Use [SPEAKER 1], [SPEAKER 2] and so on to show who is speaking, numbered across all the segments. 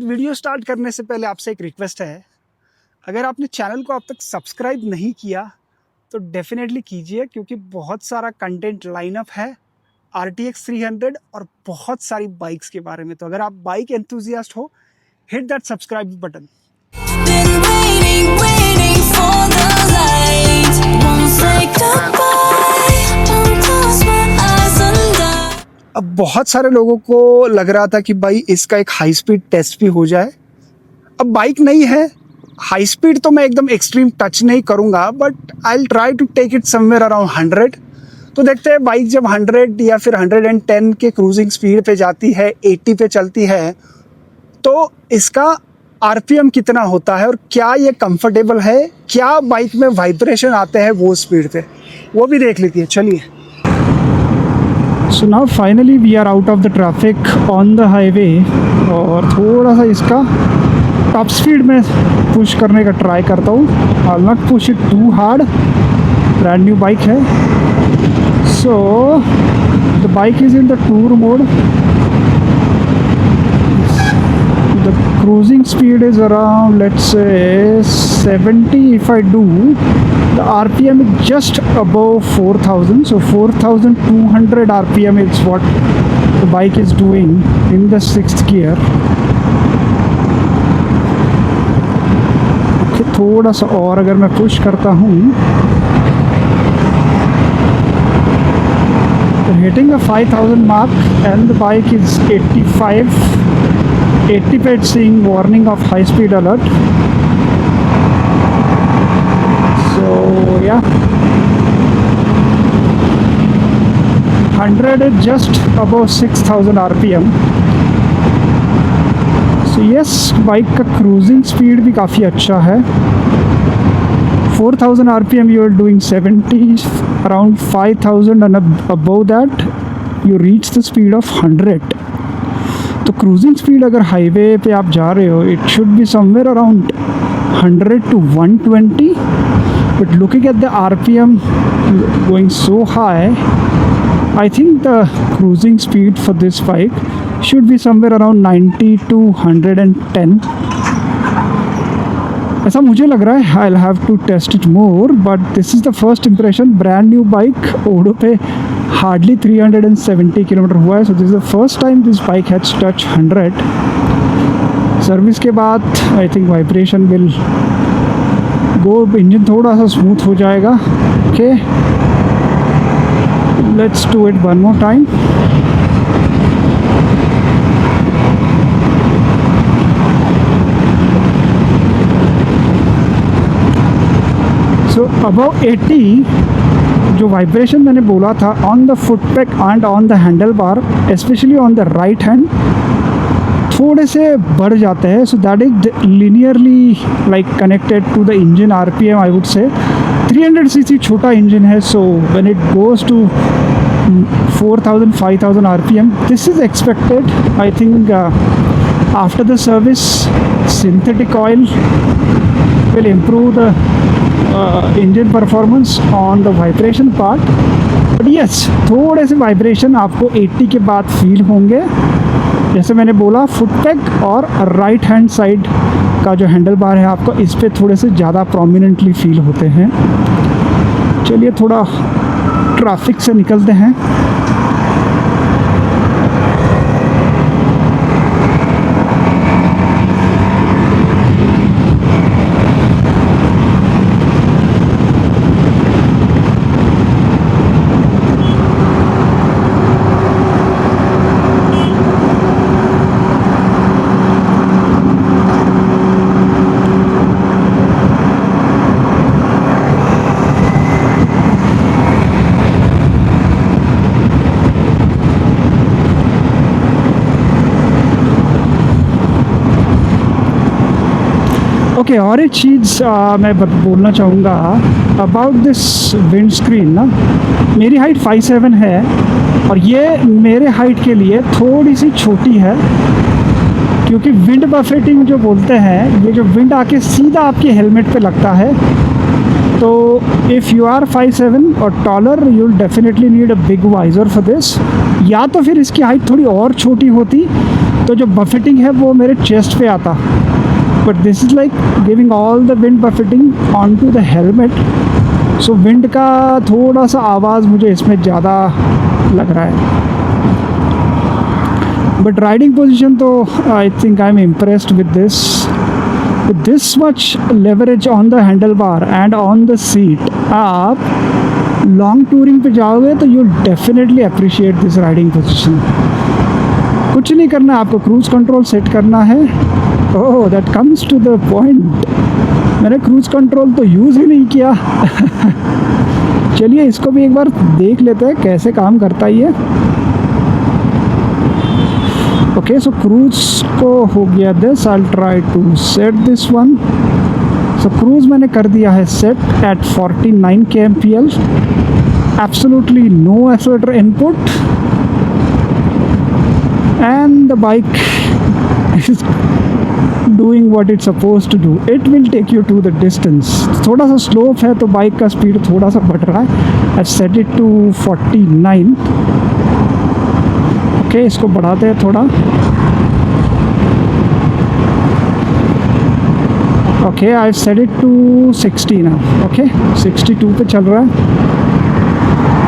[SPEAKER 1] Video start करने से पहले आपसे एक रिक्वेस्ट है, अगर आपने चैनल को अब तक सब्सक्राइब नहीं किया तो डेफिनेटली कीजिए, क्योंकि बहुत सारा कंटेंट लाइनअप है RTX 300 और बहुत सारी बाइक्स के बारे में। तो अगर आप बाइक एंथुजियास्ट हो, हिट दैट सब्सक्राइब बटन। अब बहुत सारे लोगों को लग रहा था कि भाई इसका एक हाई स्पीड टेस्ट भी हो जाए। अब बाइक नहीं है, हाई स्पीड तो मैं एकदम एक्सट्रीम टच नहीं करूँगा, but I will try to take it somewhere around 100। तो देखते हैं बाइक जब 100 या फिर 110 के क्रूजिंग स्पीड पे जाती है, 80 पे चलती है, तो इसका RPM कितना होता है और क्या ये कंफर्टेबल है, क्या बाइक में वाइब्रेशन आते हैं वो स्पीड पे, वो भी देख लेती है। चलिए। So now finally we are out of the traffic on the highway, और थोड़ा सा इसका टॉप स्पीड में पुश करने का ट्राई करता हूँ। I will not push it too hard, brand new bike है। So the bike is in the tour mode. The cruising speed is around, let's say 70. If I do, the RPM is just above 4000, so 4200 RPM is what the bike is doing in the 6th gear. Okay, थोड़ा सा और अगर मैं push करता हूँ, hitting the 5000 mark and the bike is 80 पे it's seeing warning of high speed alert. So yeah, 100 is just above 6000 RPM. So yes, bike का cruising speed भी काफ़ी अच्छा है। 4000 RPM you are doing 70, around 5000 and above that you reach the speed of 100. तो cruising speed अगर highway पे आप जा रहे हो, it should be somewhere around 100 to 120, but looking at the RPM going so high, I think the cruising speed for this bike should be somewhere around 90 to 110, ऐसा मुझे लग रहा है। I will have to test it more, but this is the first impression. Brand new bike, odo पे hardly 370 kilometre हुआ है, so this is the first time this bike has touch 100। Service के बाद I think vibration will go, engine थोड़ा सा smooth हो जाएगा। Okay, let's do it one more time. So above 80 जो वाइब्रेशन मैंने बोला था on the foot pack and on the handle bar, specially on the right hand, थोड़े से बढ़ जाते हैं। So that is linearly like connected to the engine RPM, I would say. 300 cc छोटा इंजन है, सो when it goes to 4000 5000 RPM, this is expected. I think after the service synthetic oil will improve the engine performance on the vibration part, but yes, थोड़े से vibration आपको 80 के बाद feel होंगे। जैसे मैंने बोला, फुट पैक और राइट हैंड साइड का जो हैंडल बार है आपको, इस पे थोड़े से ज़्यादा प्रोमिनेंटली फील होते हैं। चलिए थोड़ा ट्रैफिक से निकलते हैं। ओके, और एक चीज़ मैं बोलना चाहूँगा अबाउट दिस विंड स्क्रीन ना। मेरी हाइट 5'7" है और ये मेरे हाइट के लिए थोड़ी सी छोटी है, क्योंकि विंड बफेटिंग जो बोलते हैं, ये जो विंड आके सीधा आपके हेलमेट पे लगता है, तो इफ़ यू आर 5'7" और taller, you will definitely need a big visor for this, या तो फिर इसकी हाइट थोड़ी और छोटी होती तो जो बफेटिंग है वो मेरे चेस्ट पे आता, but this is like giving all the wind buffeting on to the helmet, so wind का थोड़ा सा आवाज़ मुझे इसमें ज़्यादा लग रहा है। बट राइडिंग पोजीशन तो I think I am impressed with this much leverage on the handle bar and on the seat. आप लॉन्ग टूरिंग पे जाओगे तो you definitely appreciate this riding position. कुछ नहीं करना, आपको क्रूज़ कंट्रोल सेट करना है। Oh that comes to the point, मैंने क्रूज़ कंट्रोल तो यूज़ ही नहीं किया। चलिए इसको भी एक बार देख लेते हैं कैसे काम करता है ये। ओके, सो क्रूज़ को हो गया this, I will try to set this one. So cruise मैंने कर दिया है set at 49 kmpl, absolutely no accelerator input, and the bike is doing what it's suppose to do, it will take you to the distance. थोड़ा सा slope है तो bike का speed थोड़ा सा बढ़ रहा है। I set it to 49। Okay, इसको बढ़ाते हैं थोड़ा। Okay, I set it to 60 ना। ओके, 62 पे चल रहा है।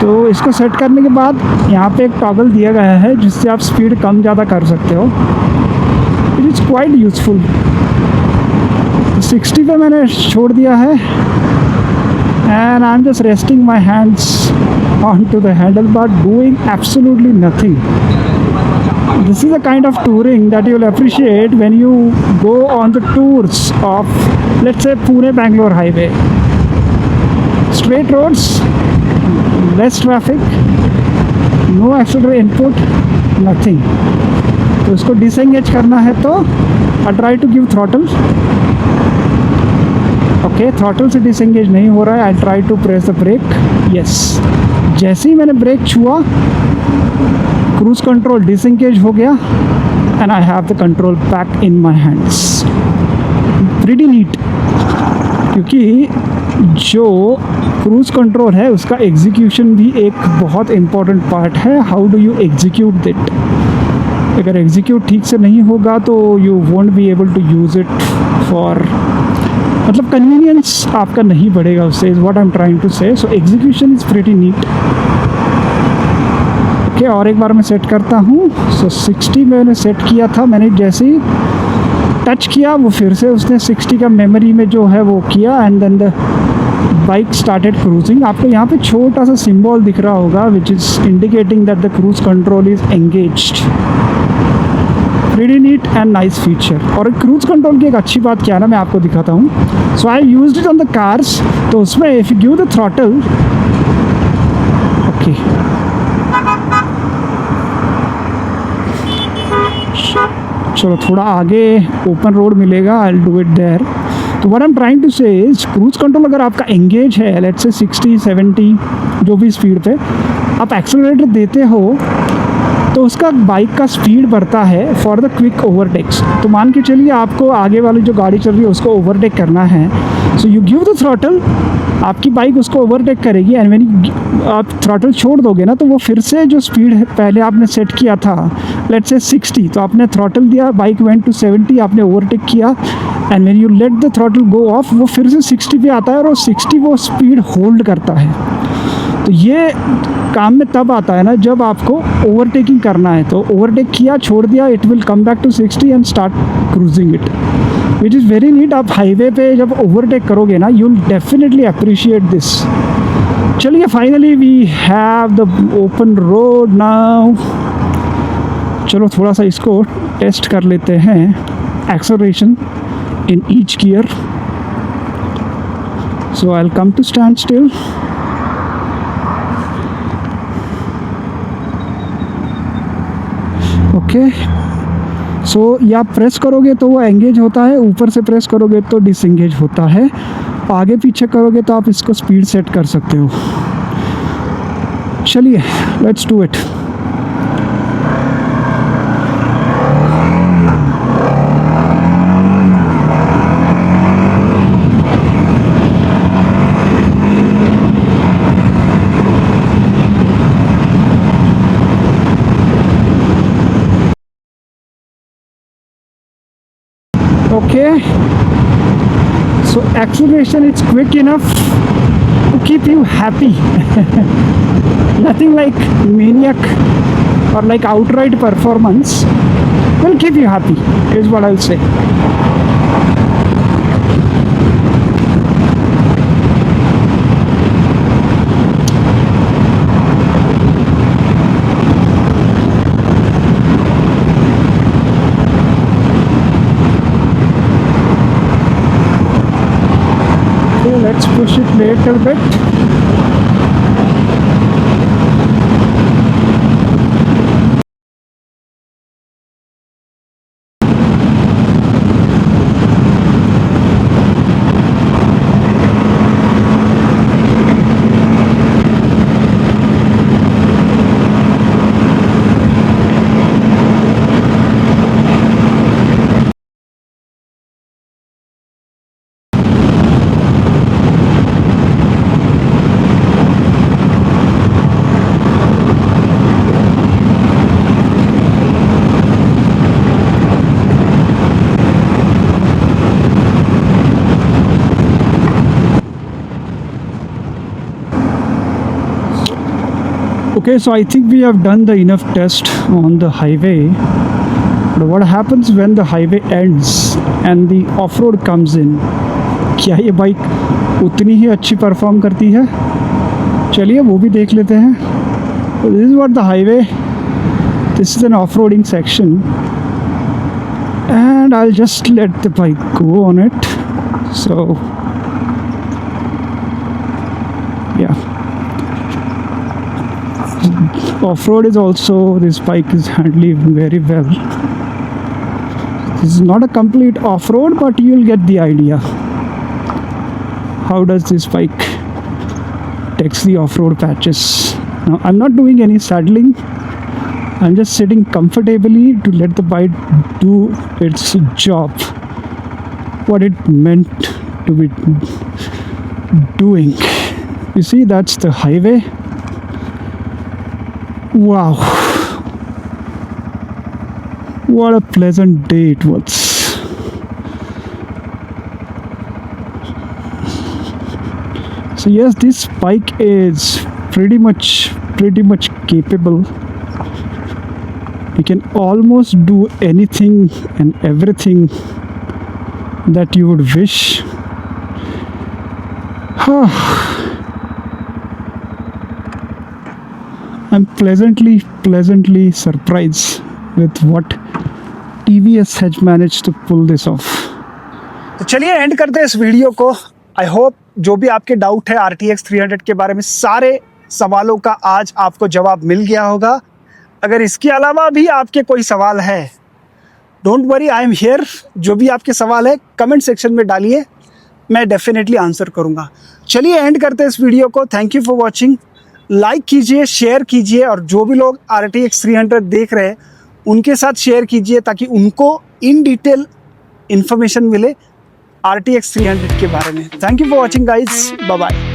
[SPEAKER 1] तो इसको सेट करने के बाद यहाँ पे एक टॉगल दिया गया है जिससे आप स्पीड कम ज़्यादा कर सकते हो। It is quite useful. 60 पे मैंने छोड़ दिया है and I am just resting my hands on to the handle bar, doing absolutely nothing. This is the kind of touring that you will appreciate when you go on the tours of, let's say, Pune-Bangalore highway. Straight roads, less traffic, no accelerator input, nothing. तो इसको disengage करना है तो I try to give throttle. Okay, throttle से disengage नहीं हो रहा है। I try to press the brake. Yes, जैसे ही मैंने ब्रेक छुआ क्रूज कंट्रोल डिसएंगेज हो गया and I have the control back in my hands. Pretty neat, क्योंकि जो क्रूज कंट्रोल है उसका एग्जीक्यूशन भी एक बहुत इम्पॉर्टेंट पार्ट है। How do you execute that? अगर एग्जीक्यूट ठीक से नहीं होगा तो you won't be able to use it for, मतलब कन्वीनियंस आपका नहीं बढ़ेगा उससे, is what I am trying to say. So execution is pretty neat. Okay, और एक बार मैं सेट करता हूँ। सो 60 मैंने सेट किया था, मैंने जैसे ही टच किया वो फिर से उसने 60 का मेमोरी में जो है वो किया and then the bike started cruising. आपको यहाँ पे छोटा सा सिंबल दिख रहा होगा which is indicating that the cruise control is engaged. Pretty neat and nice feature. और क्रूज कंट्रोल की एक अच्छी बात क्या है ना, मैं आपको दिखाता हूँ। So I used it on the cars, तो उसमें if you give the throttle, okay, चलो थोड़ा आगे ओपन रोड मिलेगा, I will do it there. तो what I am trying to say is cruise control अगर आपका एंगेज है, लेट्स से 60 70 जो भी स्पीड पे आप एक्सेलरेटर देते हो तो उसका बाइक का स्पीड बढ़ता है फॉर द क्विक ओवरटेक्स। तो मान के चलिए आपको आगे वाली जो गाड़ी चल रही है उसको ओवरटेक करना है, so you give the throttle, आपकी बाइक उसको ओवरटेक करेगी एंड व्हेन आप थ्रॉटल छोड़ दोगे ना तो वो फिर से जो स्पीड पहले आपने सेट किया था, लेट्स से 60, तो आपने थ्रॉटल दिया, बाइक वेंट टू 70, आपने ओवरटेक किया and when you let the throttle go of वो फिर से 60 पे आता है और वो 60 वो स्पीड होल्ड करता है। तो ये काम में तब आता है ना जब आपको ओवरटेकिंग करना है, तो ओवरटेक किया, छोड़ दिया, it will come back to 60 and start cruising it, which is very neat. आप हाईवे पे जब ओवरटेक करोगे ना you will definitely appreciate this. चलिए finally we have the open road now. चलो थोड़ा सा इसको टेस्ट कर लेते हैं, acceleration in each gear. So I will come to standstill. Okay, so या प्रेस करोगे तो वो एंगेज होता है, ऊपर से प्रेस करोगे तो डिसएंगेज होता है, आगे पीछे करोगे तो आप इसको स्पीड सेट कर सकते हो। चलिए let's do it. Okay, so acceleration is quick enough to keep you happy. Nothing like maniac or like outright performance will keep you happy, is what I'll say. Okay, let's push it little bit. Okay, so I think we have done the enough test on the highway. But what happens when the highway ends and the off-road comes in? क्या ये bike उतनी ही अच्छी perform करती है? चलिए वो भी देख लेते हैं. So this is what the highway. This is an off-roading section, and I'll just let the bike go on it. So yeah. Off-road is also, this bike is handling very well. This is not a complete off-road, but you'll get the idea. How does this bike takes the off-road patches? Now I'm not doing any saddling. I'm just sitting comfortably to let the bike do its job, what it meant to be doing. You see, that's the highway. Wow, what a pleasant day it was. So yes, this bike is pretty much capable. You can almost do anything and everything that you would wish. I'm pleasantly surprised with what TVS has managed to pull this off. तो चलिए and करते हैं इस video को. I hope जो भी आपके doubt है RTX 300 के बारे में, सारे सवालों का आज आपको जवाब मिल गया होगा. अगर इसके अलावा भी आपके कोई सवाल है, don't worry, I am here. जो भी आपके सवाल है कमेंट सेक्शन में डालिए, मैं डेफिनेटली आंसर करूँगा. चलिए एंड करते हैं इस वीडियो को. Thank you for watching. Like कीजिए, शेयर कीजिए, और जो भी लोग RTX 300 देख रहे हैं उनके साथ शेयर कीजिए ताकि उनको इन डिटेल इन्फॉर्मेशन मिले RTX 300 के बारे में. Thank you for watching guys. Bye bye.